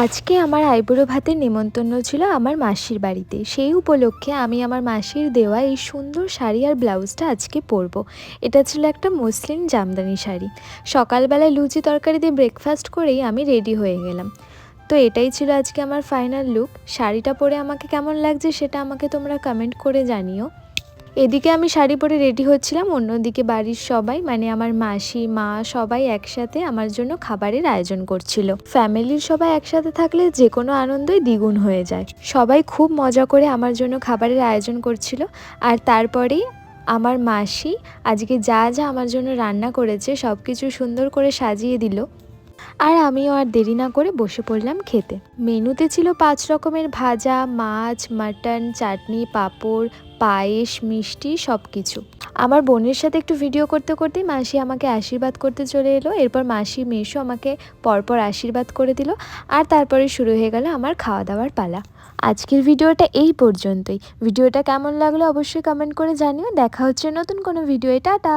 আজকে আমার আইবুড়ো ভাতের নেমন্তন্ন ছিল আমার মাসির বাড়িতে। সেই উপলক্ষে আমি আমার মাসির দেওয়া এই সুন্দর শাড়ি আর ব্লাউজটা আজকে পরবো। এটা ছিল একটা মসলিন জামদানি শাড়ি। সকালবেলায় লুচি তরকারি দিয়ে ব্রেকফাস্ট করেই আমি রেডি হয়ে গেলাম। তো এটাই ছিল আজকে আমার ফাইনাল লুক। শাড়িটা পরে আমাকে কেমন লাগছে সেটা আমাকে তোমরা কমেন্ট করে জানিও। এদিকে আমি শাড়ি পরে রেডি হচ্ছিলাম, অন্যদিকে বাড়ির সবাই মানে আমার মাসি, মা সবাই একসাথে আমার জন্য খাবারের আয়োজন করছিল। ফ্যামিলির সবাই একসাথে থাকলে যে কোনো আনন্দই দ্বিগুণ হয়ে যায়। সবাই খুব মজা করে আমার জন্য খাবারের আয়োজন করছিল। আর তারপরেই আমার মাসি আজকে যা যা আমার জন্য রান্না করেছে সব কিছু সুন্দর করে সাজিয়ে দিল। আর আমিও আর দেরি না করে বসে পড়লাম খেতে। মেনুতে ছিল 5 রকমের ভাজা, মাছ, মাটন, চাটনি, পাঁপড়, পায়েস, মিষ্টি সব কিছু। আমার বোনের সাথে একটু ভিডিও করতে করতেই মাসি আমাকে আশীর্বাদ করতে চলে এলো। এরপর মাসি মেসো আমাকে পরপর আশীর্বাদ করে দিল। আর তারপরে শুরু হয়ে গেল আমার খাওয়া দাওয়ার পালা। আজকের ভিডিওটা এই পর্যন্তই। ভিডিওটা কেমন লাগলো অবশ্যই কমেন্ট করে জানিও। দেখা হচ্ছে নতুন কোনো ভিডিওয়ে। টাটা।